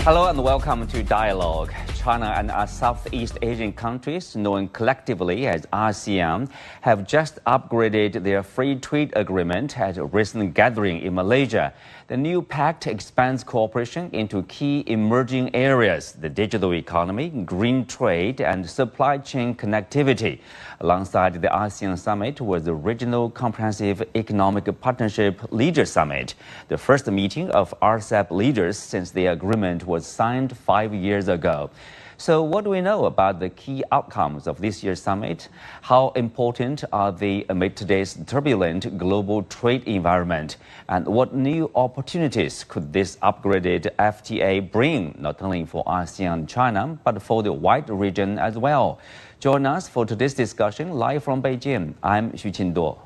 Hello and welcome to Dialogue. China and Southeast Asian countries, known collectively as ASEAN, have just upgraded their free trade agreement at a recent gathering in Malaysia. The new pact expands cooperation into key emerging areas: the digital economy, green trade, and supply chain connectivity. Alongside the ASEAN Summit was the Regional Comprehensive Economic Partnership Leaders Summit, the first meeting of RCEP leaders since the agreement was signed 5 years ago. So what do we know about the key outcomes of this year's summit? How important are they amid today's turbulent global trade environment? And what new opportunities could this upgraded FTA bring, not only for ASEAN and China, but for the wider region as well? Join us for today's discussion live from Beijing. I'm Xu Qinduo.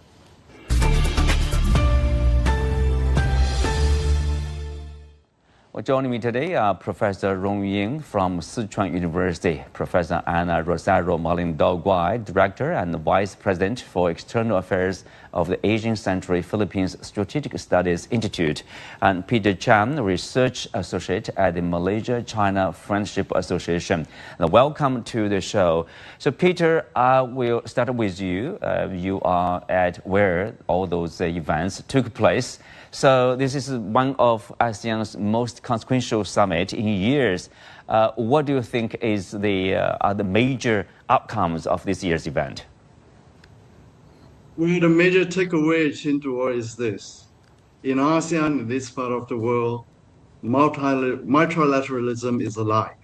Well, joining me today are Professor Rong Ying from Sichuan University, Professor Anna Rosario Malindog-Uy, Director and Vice President for External Affairs of the Asian Century Philippines Strategic Studies Institute, and Peter Chang, Research Associate at the Malaysia-China Friendship Association. Welcome to the show. So Peter, we'll start with you. You are at where all those events took place. So this is one of ASEAN's most consequential summit in years. What do you think is are the major outcomes of this year's event? Well, the major takeaway, Qinduo, is this. In ASEAN, in this part of the world, multilateralism is alive.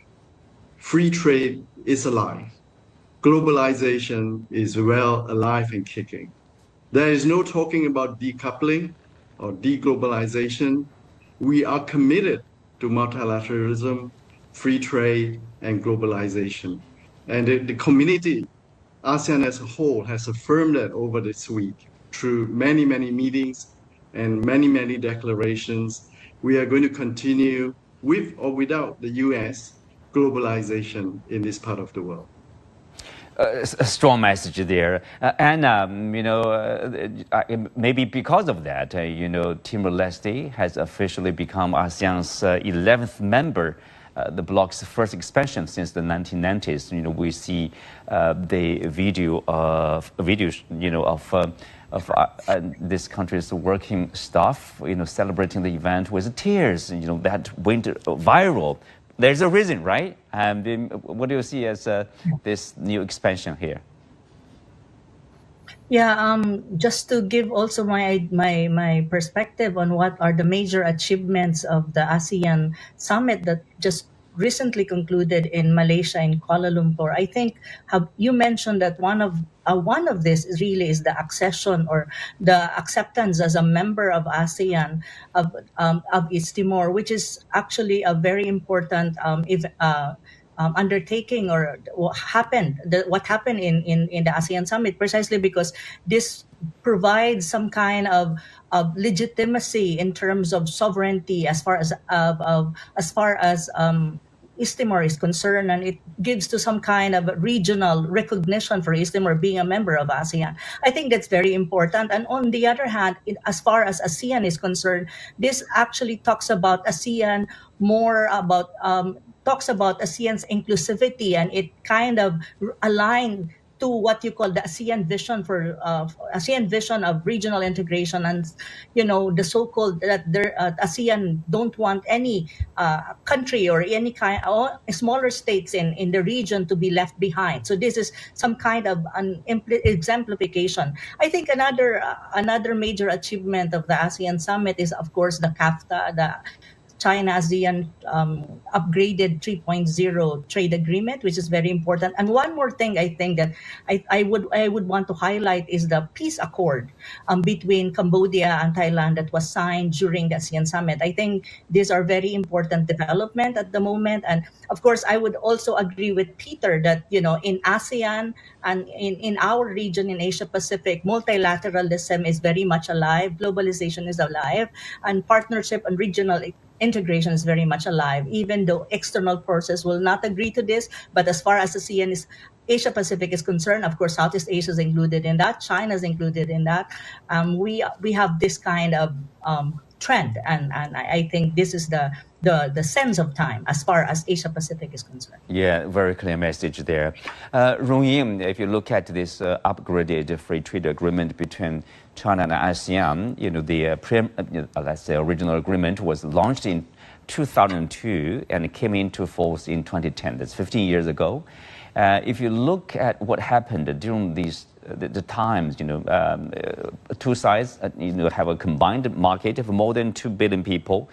Free trade is alive. Globalization is well alive and kicking. There is no talking about decoupling or deglobalization. We are committed to multilateralism, free trade, and globalization. And the community, ASEAN as a whole, has affirmed that over this week through many, many meetings and many, many declarations. We are going to continue with or without the US globalization in this part of the world. A strong message there. Maybe because of that, Timor-Leste has officially become ASEAN's 11th member, the bloc's first expansion since the 1990s. We see the videos, of this country's working staff, celebrating the event with tears, that went viral. There's a reason, right? What do you see as this new expansion here? Yeah, just to give also my perspective on what are the major achievements of the ASEAN Summit that just recently concluded in Malaysia in Kuala Lumpur. I think you mentioned that one of this really is the accession or the acceptance as a member of ASEAN of East Timor, which is actually a very important undertaking, or what happened in the ASEAN Summit, precisely because this provides some kind of legitimacy in terms of sovereignty as far as East Timor is concerned, and it gives to some kind of regional recognition for East Timor being a member of ASEAN. I think that's very important. And on the other hand, as far as ASEAN is concerned, this actually talks about ASEAN talks about ASEAN's inclusivity, and it kind of aligned to what you call the ASEAN vision of regional integration, and the so-called that ASEAN don't want any country or any kind or smaller states in the region to be left behind. So this is some kind of an exemplification. I think another major achievement of the ASEAN Summit is, of course, the CAFTA, the China-ASEAN upgraded 3.0 trade agreement, which is very important. And one more thing I think that I would want to highlight is the peace accord between Cambodia and Thailand that was signed during the ASEAN Summit. I think these are very important development at the moment. And of course, I would also agree with Peter that, in ASEAN and in our region in Asia Pacific, multilateralism is very much alive, globalization is alive, and partnership and regional integration is very much alive, even though external forces will not agree to this. But as far as Asia Pacific is concerned, of course, Southeast Asia is included in that. China is included in that. We have this kind of trend, and I think this is the sense of time as far as Asia Pacific is concerned. Yeah, very clear message there. Rong Ying, if you look at this upgraded free trade agreement between China and ASEAN, let's say original agreement was launched in 2002 and it came into force in 2010. That's 15 years ago. If you look at what happened during the times, two sides, have a combined market of more than 2 billion people.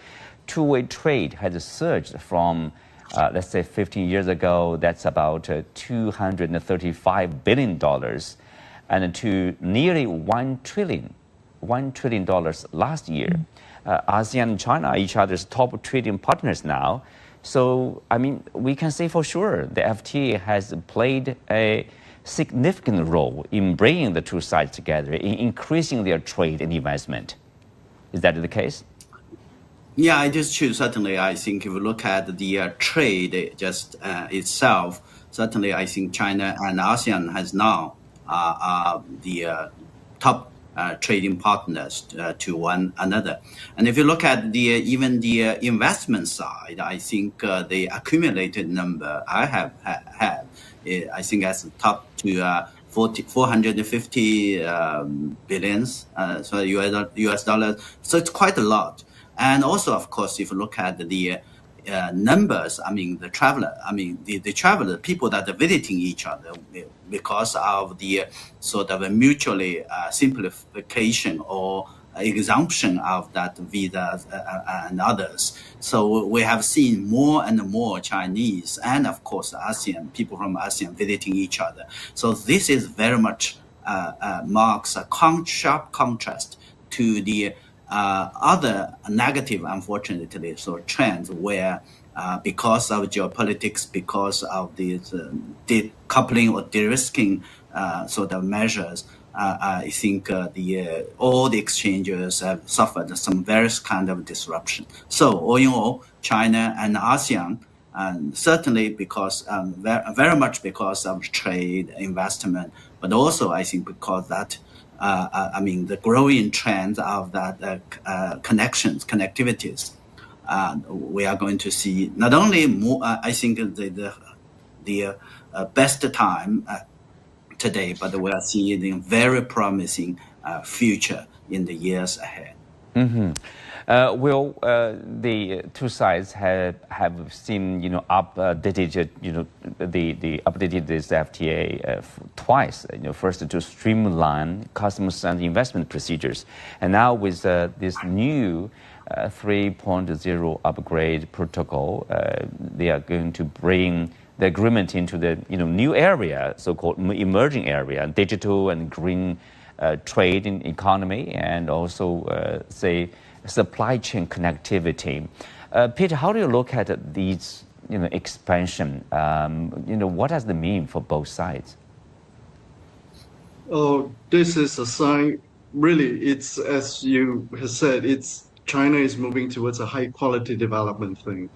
Two-way trade has surged from, let's say, 15 years ago, that's about $235 billion, and to nearly $1 trillion last year. ASEAN and China are each other's top trading partners now. So, I mean, we can say for sure the FTA has played a significant role in bringing the two sides together, in increasing their trade and investment. Is that the case? Yeah, it is true. Certainly, I think if you look at the trade just itself, certainly I think China and ASEAN has now the top trading partners to one another. And if you look at even the investment side, I think the accumulated number I have had, I think as top to 450 billions, so US dollars. So it's quite a lot. And also, of course, if you look at the numbers, I mean, the traveler, people that are visiting each other because of the sort of a mutually simplification or exemption of that visas and others. So we have seen more and more Chinese and, of course, ASEAN, people from ASEAN visiting each other. So this is very much marks a sharp contrast to the other negative, unfortunately, trends where because of geopolitics, because of these decoupling or de-risking sort of measures, I think all the exchanges have suffered some various kind of disruption. So all in all, China and ASEAN, and certainly because very much because of trade investment, but also I think because that the growing trend of that connectivities, we are going to see not only more. I think the best time today, but we are seeing a very promising future in the years ahead. Mm-hmm. The two sides have seen, updated, the updated this FTA twice. First to streamline customs and investment procedures, and now with this new 3.0 upgrade protocol, they are going to bring the agreement into the new area, so-called emerging area, digital and green trade in economy, and also say supply chain connectivity. Peter, how do you look at these expansion? What does it mean for both sides? Oh, this is a sign. Really, it's as you have said. China is moving towards a high quality development thing.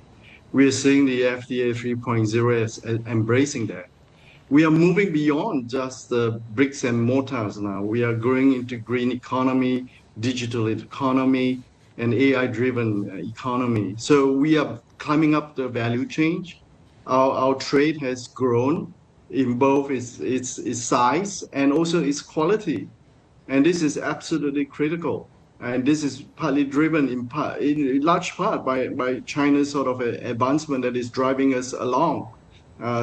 We are seeing the FTA 3.0 as embracing that. We are moving beyond just the bricks and mortars now. We are going into green economy, digital economy, and AI-driven economy. So we are climbing up the value chain. Our trade has grown in both its size and also its quality, and this is absolutely critical. And this is partly driven in large part by China's sort of advancement that is driving us along.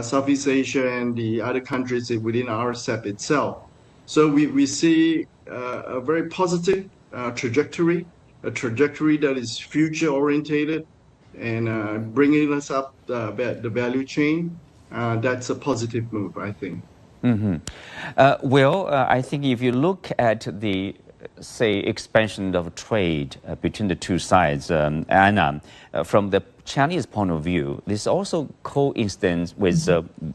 Southeast Asia and the other countries within RCEP itself. So we see a very positive trajectory, a trajectory that is future orientated and bringing us up the value chain. That's a positive move, I think. Mm-hmm. I think if you look at the expansion of trade between the two sides, Anna, from the Chinese point of view, this also coincides with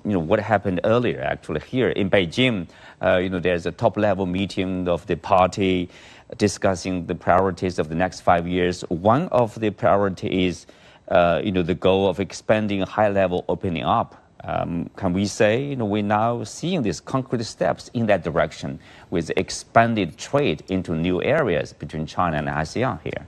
what happened earlier. Actually, here in Beijing, there's a top-level meeting of the party discussing the priorities of the next 5 years. One of the priorities is, the goal of expanding high-level opening up. Can we say, we're now seeing these concrete steps in that direction with expanded trade into new areas between China and ASEAN here?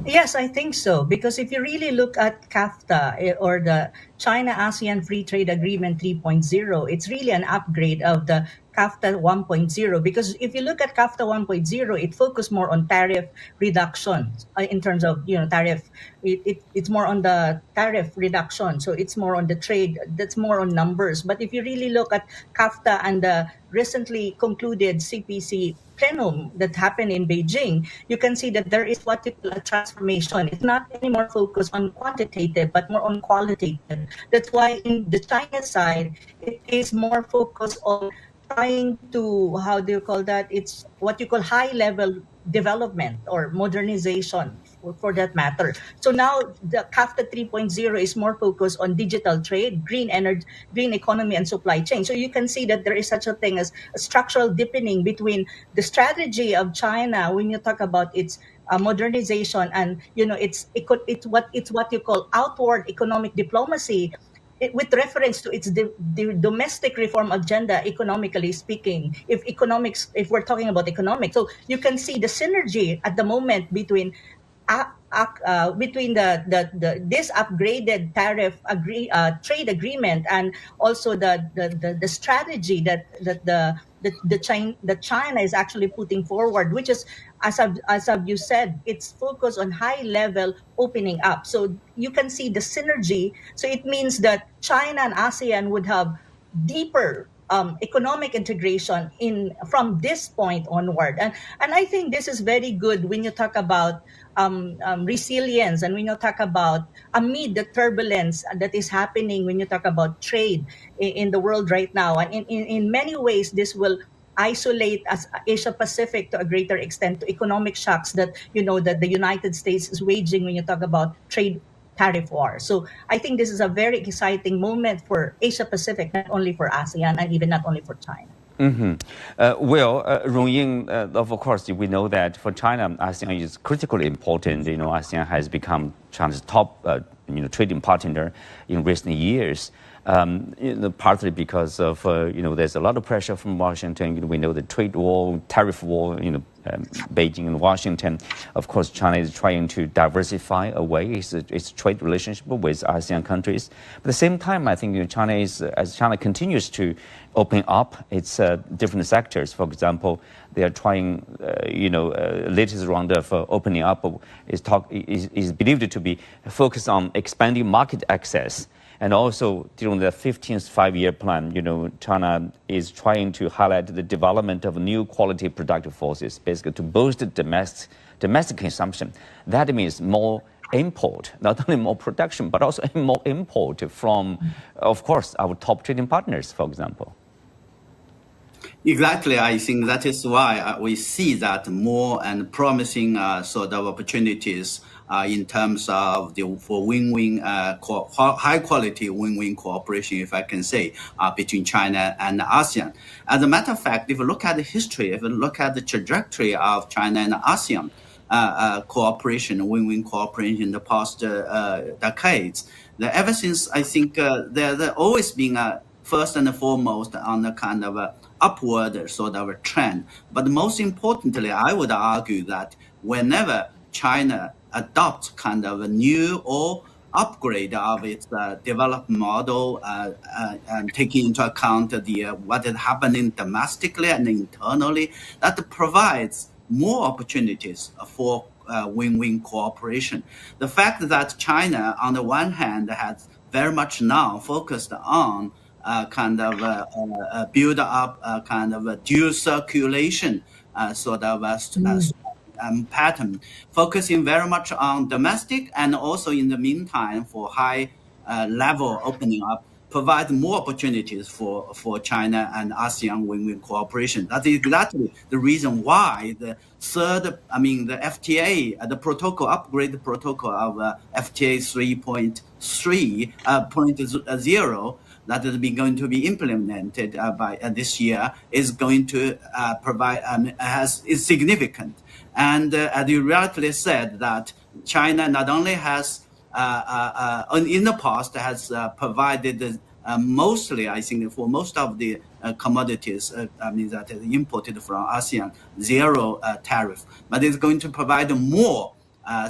Yes, I think so. Because if you really look at CAFTA or the China ASEAN Free Trade Agreement 3.0, it's really an upgrade of the CAFTA 1.0. Because if you look at CAFTA 1.0, it focused more on tariff reduction in terms of tariff. It's more on the tariff reduction, so it's more on the trade. That's more on numbers. But if you really look at CAFTA and the recently concluded CPC plenum that happened in Beijing, you can see that there is what you call a transformation. It's not anymore focused on quantitative, but more on qualitative. That's why in the China side, it is more focused on trying to, how do you call that? It's what you call high level development or modernization for that matter. So now the CAFTA 3.0 is more focused on digital trade, green energy, green economy, and supply chain. So you can see that there is such a thing as a structural deepening between the strategy of China when you talk about its modernization and it's what you call outward economic diplomacy, with reference to its the domestic reform agenda, economically speaking. If we're talking about economics, so you can see the synergy at the moment between between this upgraded trade agreement and also the strategy that China is actually putting forward, which is, as you said, it's focused on high level opening up. So you can see the synergy. So it means that China and ASEAN would have deeper economic integration in from this point onward, and I think this is very good when you talk about resilience and when you talk about amid the turbulence that is happening when you talk about trade in the world right now. And in many ways, this will isolate as Asia Pacific to a greater extent to economic shocks that the United States is waging when you talk about trade tariff war. So I think this is a very exciting moment for Asia Pacific, not only for ASEAN and even not only for China. Rong Ying, of course, we know that for China, ASEAN is critically important. ASEAN has become China's top, trading partner in recent years. Partly because of there's a lot of pressure from Washington. We know the trade war, tariff war. Beijing and Washington. Of course, China is trying to diversify away its trade relationship with ASEAN countries. But at the same time, I think as China continues to open up its different sectors. For example, they are trying, latest round of opening up is believed to be focused on expanding market access. And also, during the 15th five-year plan, China is trying to highlight the development of new quality productive forces, basically to boost domestic consumption. That means more import, not only more production, but also more import from, of course, our top trading partners, for example. Exactly. I think that is why we see that more and promising sort of opportunities in terms of for win-win, high-quality win-win cooperation, if I can say, between China and ASEAN. As a matter of fact, if you look at the history, if you look at the trajectory of China and ASEAN cooperation, win-win cooperation in the past decades, ever since, I think there always been first and foremost on the kind of upward sort of a trend. But most importantly, I would argue that whenever China adopts kind of a new or upgrade of its development model and taking into account what is happening domestically and internally, that provides more opportunities for win-win cooperation. The fact that China, on the one hand, has very much now focused on kind of build up kind of a dual circulation sort of pattern, focusing very much on domestic and also in the meantime for high level opening up, provide more opportunities for China and ASEAN win-win cooperation. That's exactly the reason why the FTA, the protocol, upgrade protocol of FTA 3.3.0 that is going to be implemented by this year is going to provide is significant. And as you rightly said, that China not only has in the past has provided mostly, I think, for most of the commodities, that is imported from ASEAN, zero tariff, but it's going to provide more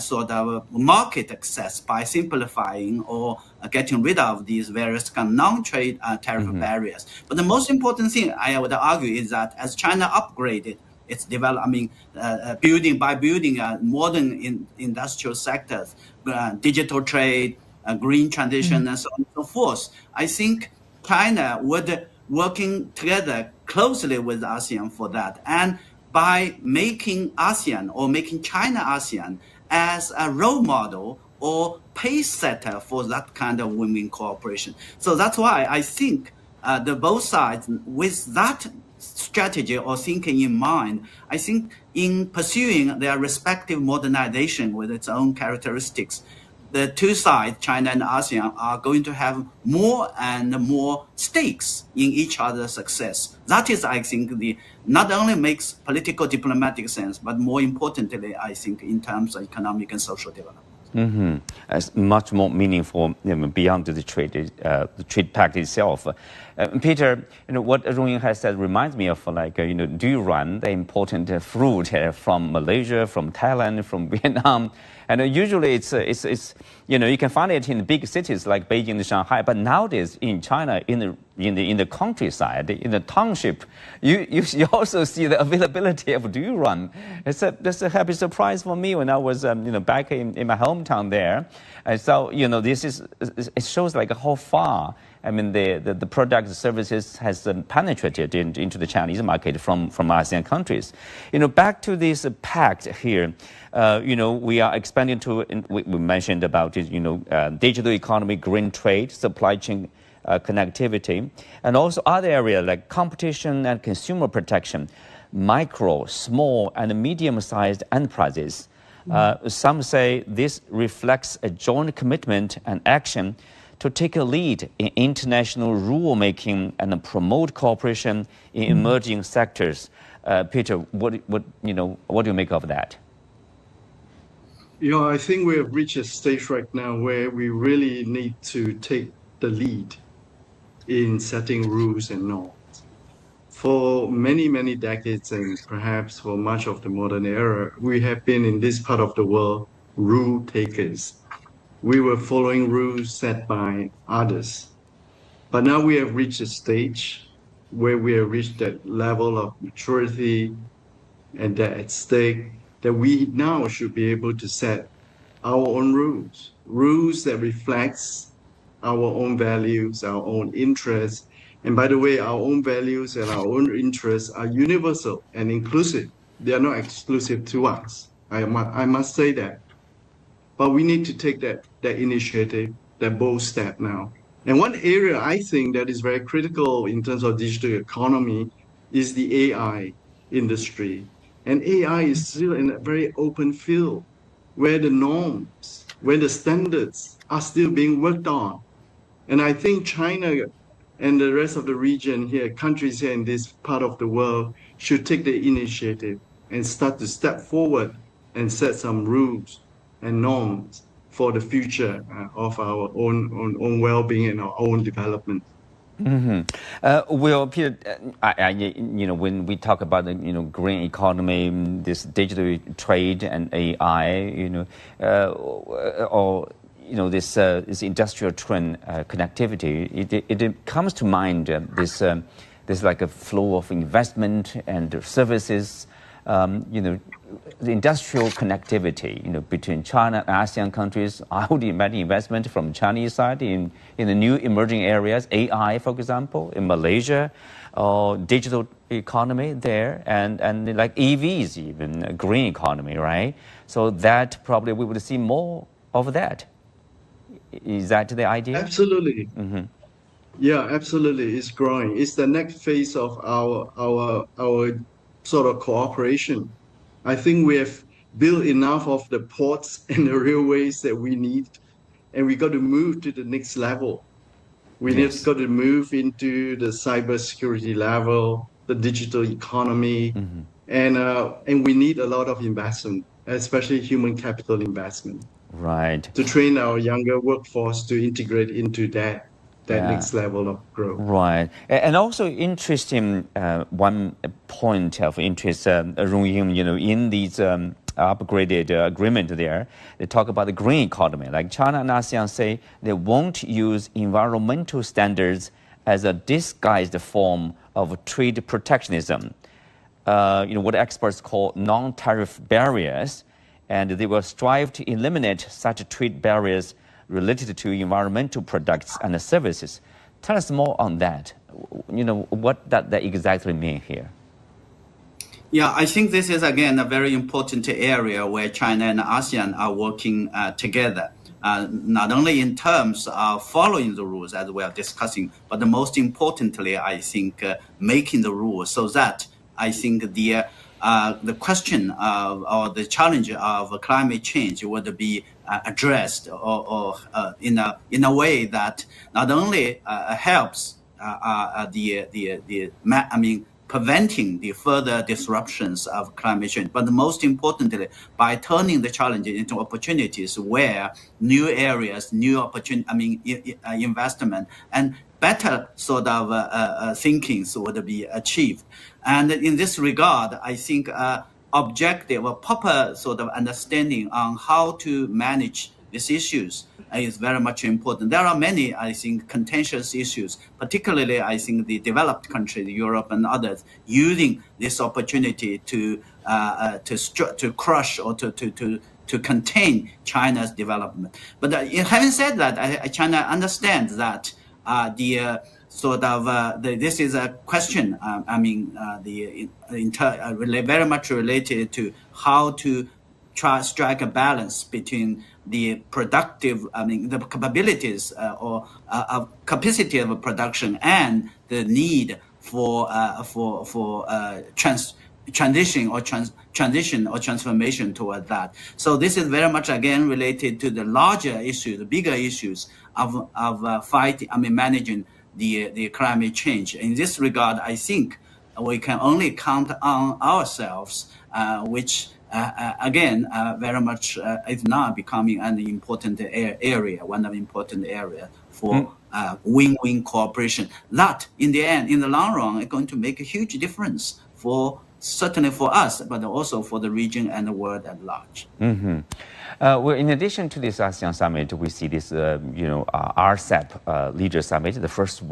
sort of market access by simplifying or getting rid of these various kind of non-trade tariff barriers. But the most important thing I would argue is that as China upgraded its development, building modern industrial sectors, digital trade, green transition, and so on and so forth, I think China would working together closely with ASEAN for that. And by making ASEAN or making China ASEAN as a role model or pace setter for that kind of win-win cooperation. So that's why I think the both sides, with that strategy or thinking in mind, I think in pursuing their respective modernization with its own characteristics, the two sides, China and ASEAN, are going to have more and more stakes in each other's success. That is, I think, not only makes political diplomatic sense, but more importantly, I think, in terms of economic and social development. It's much more meaningful beyond the trade pact itself. Peter, what Rong Ying has said reminds me of durian, the important fruit from Malaysia, from Thailand, from Vietnam. And usually it's you can find it in big cities like Beijing and Shanghai, but nowadays in China, in the countryside, in the township, you also see the availability of durian. That's a happy surprise for me when I was back in my hometown there. And so it shows like how far the product services has penetrated into the Chinese market from ASEAN countries. Back to this pact here, we are expanding to, we mentioned about it, digital economy, green trade, supply chain connectivity, and also other areas like competition and consumer protection, micro, small, and medium-sized enterprises. Some say this reflects a joint commitment and action to take a lead in international rulemaking and promote cooperation in emerging sectors. Peter, what do you make of that? I think we have reached a stage right now where we really need to take the lead in setting rules and norms. For many, many decades, and perhaps for much of the modern era, we have been in this part of the world rule takers. We were following rules set by others. But now we have reached a stage where we have reached that level of maturity and that at stake that we now should be able to set our own rules that reflects our own values, our own interests. And by the way, our own values and our own interests are universal and inclusive. They are not exclusive to us. I must say that. But we need to take that initiative, that bold step now. And one area I think that is very critical in terms of digital economy is the AI industry. And AI is still in a very open field where the norms, where the standards are still being worked on. And I think China and the rest of the region here, countries here in this part of the world, should take the initiative and start to step forward and set some rules and norms for the future of our own well-being and our own development. Well, Peter, when we talk about the green economy, this digital trade and AI, or this industrial trend connectivity, it comes to mind this like a flow of investment and services. The industrial connectivity, between China and ASEAN countries. I would imagine investment from Chinese side in the new emerging areas, AI, for example, in Malaysia, or digital economy there, and like EVs, even green economy, right? So that probably we would see more of that. Is that the idea? Absolutely. Yeah, absolutely. It's growing. It's the next phase of our sort of cooperation. I think we have built enough of the ports and the railways that we need, and we got to move to the next level. We got to move into the cybersecurity level, the digital economy, and we need a lot of investment, especially human capital investment. Right. To train our younger workforce to integrate into that next level of growth. Right. And also interesting, one point of interest, Rong Ying, in these upgraded agreement there. They talk about the green economy. Like China and ASEAN say they won't use environmental standards as a disguised form of trade protectionism. What experts call non-tariff barriers, and they will strive to eliminate such trade barriers related to environmental products and services. Tell us more on that. What does that exactly mean here? Yeah, I think this is, again, a very important area where China and ASEAN are working together, not only in terms of following the rules as we are discussing, but most importantly, I think, making the rules so that I think the question of, or the challenge of climate change would be addressed or in a way that not only helps preventing the further disruptions of climate change, but most importantly, by turning the challenges into opportunities where new areas, new opportunity, investment, and better sort of thinkings would be achieved. And in this regard, I think objective or proper sort of understanding on how to manage these issues is very much important. There are many, I think, contentious issues, particularly, I think, the developed countries, Europe and others, using this opportunity to crush or to contain China's development. But having said that, China understands that this is a question. Very much related to how to strike a balance between the productive, the capabilities or capacity of production and the need for transition or transformation toward that. So this is very much again related to the larger issues, the bigger issues of fighting, managing the climate change. In this regard, I think we can only count on ourselves, which again, very much is now becoming an important area, one of the important area for win-win cooperation. That, in the end, in the long run, is going to make a huge difference certainly for us, but also for the region and the world at large. Mm-hmm. Well, in addition to this ASEAN summit, we see this, RCEP leader summit, the first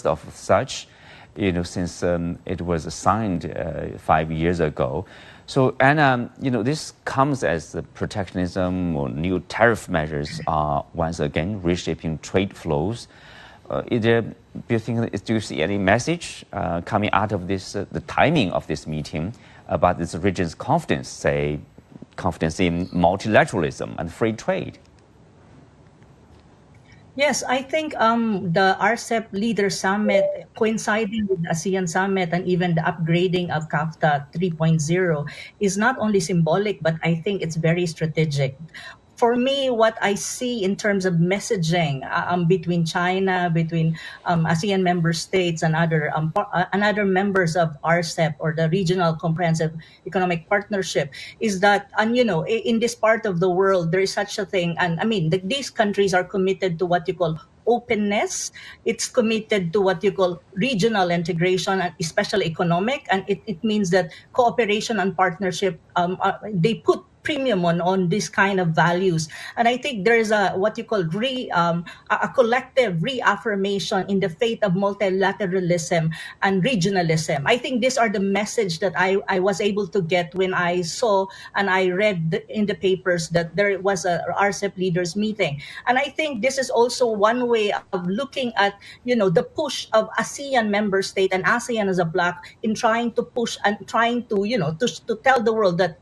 of such, since it was signed 5 years ago. So, Anna, this comes as the protectionism or new tariff measures are once again reshaping trade flows. Do you see any message coming out of this, the timing of this meeting about this region's confidence in multilateralism and free trade? Yes, I think the RCEP Leader Summit coinciding with the ASEAN Summit and even the upgrading of CAFTA 3.0 is not only symbolic, but I think it's very strategic. For me, what I see in terms of messaging between China, between ASEAN member states and other members of RCEP or the Regional Comprehensive Economic Partnership is that, in this part of the world, there is such a thing. And these countries are committed to what you call openness. It's committed to what you call regional integration, and especially economic. And it means that cooperation and partnership, they put premium on this kind of values. And I think there's what you call a collective reaffirmation in the faith of multilateralism and regionalism. I think these are the message that I was able to get when I saw and I read in the papers that there was a RCEP leaders meeting. And I think this is also one way of looking at, the push of ASEAN member state and ASEAN as a bloc in trying to push and trying to, to tell the world that,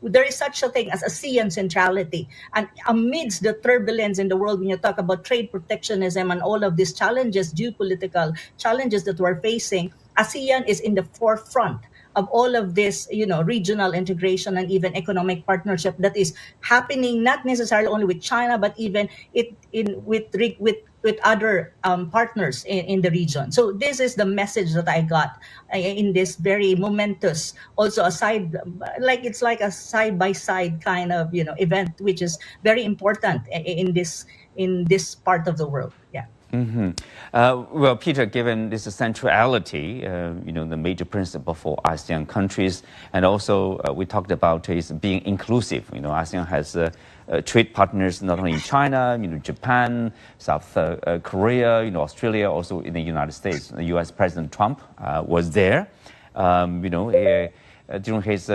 there is such a thing as ASEAN centrality. And amidst the turbulence in the world, when you talk about trade protectionism and all of these challenges, geopolitical challenges that we're facing, ASEAN is in the forefront of all of this, regional integration and even economic partnership that is happening, not necessarily only with China, but even with other partners in the region. So this is the message that I got in this very momentous, also it's like a side-by-side kind of, event, which is very important in this part of the world. Yeah. Well, Peter, given this centrality, the major principle for ASEAN countries, and also we talked about is being inclusive. ASEAN has trade partners not only in China, Japan, South Korea, Australia, also in the United States. The U.S. President Trump was there. During his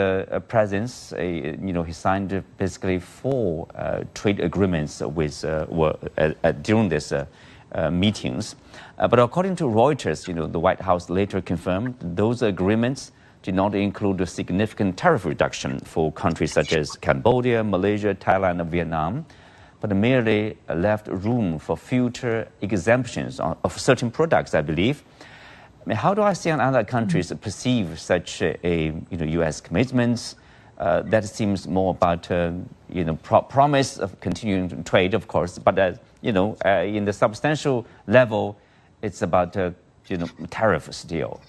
presence, he signed basically 4 trade agreements with during this meetings. But according to Reuters, the White House later confirmed those agreements did not include a significant tariff reduction for countries such as Cambodia, Malaysia, Thailand, and Vietnam, but merely left room for future exemptions of certain products, I believe. How do ASEAN and other countries perceive such U.S. commitments? That seems more about promise of continuing trade, of course, but in the substantial level, it's about tariff still.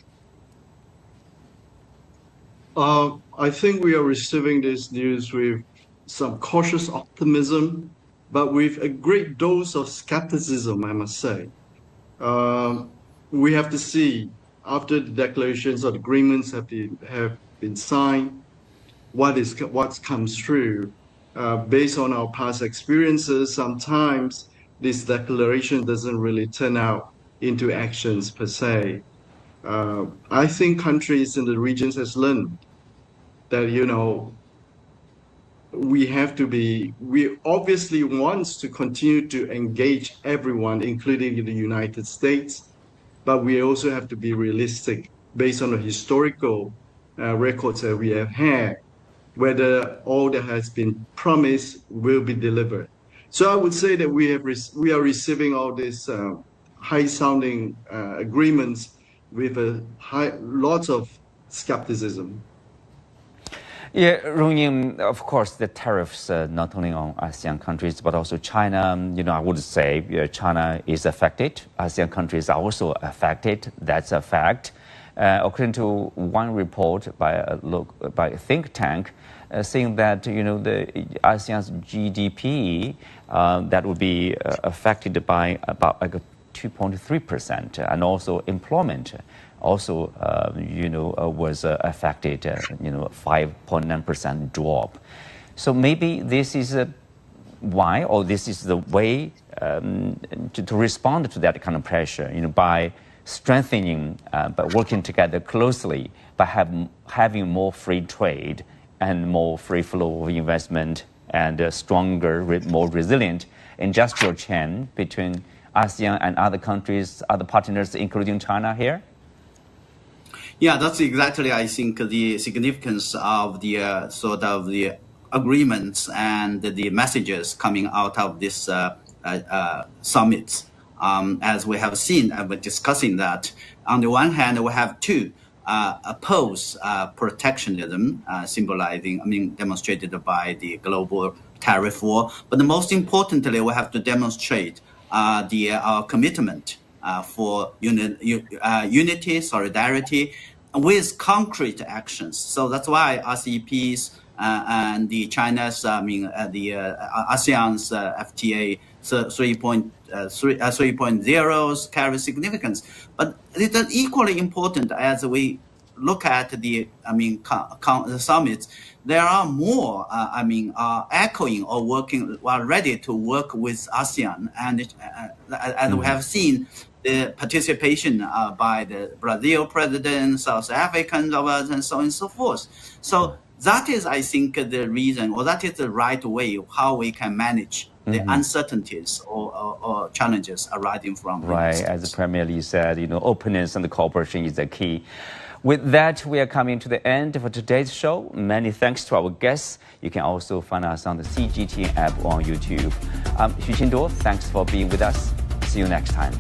I think we are receiving this news with some cautious optimism, but with a great dose of skepticism, I must say. We have to see, after the declarations or agreements have been signed, what comes through. Based on our past experiences, sometimes this declaration doesn't really turn out into actions per se. I think countries in the regions has learned that, we obviously want to continue to engage everyone, including the United States, but we also have to be realistic based on the historical records that we have had, whether all that has been promised will be delivered. So I would say that we are receiving all these high-sounding agreements with lots of skepticism. Yeah, Rong Ying, of course, the tariffs not only on ASEAN countries, but also China. I would say China is affected. ASEAN countries are also affected. That's a fact. According to one report by a think tank, saying that the ASEAN's GDP that would be affected by about 2.3%, and also employment also was affected, 5.9% drop. So maybe this is why, or this is the way to respond to that kind of pressure, by strengthening, but working together closely, by having more free trade and more free flow of investment and a stronger, more resilient industrial chain between ASEAN and other countries, other partners, including China here? Yeah, that's exactly, I think, the significance of the sort of the agreements and the messages coming out of this summits. As we have seen, and we're discussing that, on the one hand, we have to oppose protectionism, demonstrated by the global tariff war. But most importantly, we have to demonstrate our commitment for unity, solidarity, with concrete actions. So that's why RCEPs and the China's, the ASEAN's FTA 3.0s carry significance. But it is equally important as we look at the summits. There are more, echoing or working, ready to work with ASEAN, and we have seen the participation by the Brazil president, South African government, and so on and so forth. So that is, I think, the reason, or that is the right way of how we can manage the uncertainties or challenges arising from. Right, as the Premier Li said, openness and the cooperation is the key. With that, we are coming to the end of today's show. Many thanks to our guests. You can also find us on the CGTN app on YouTube. I'm Xu Qingduo. Thanks for being with us. See you next time.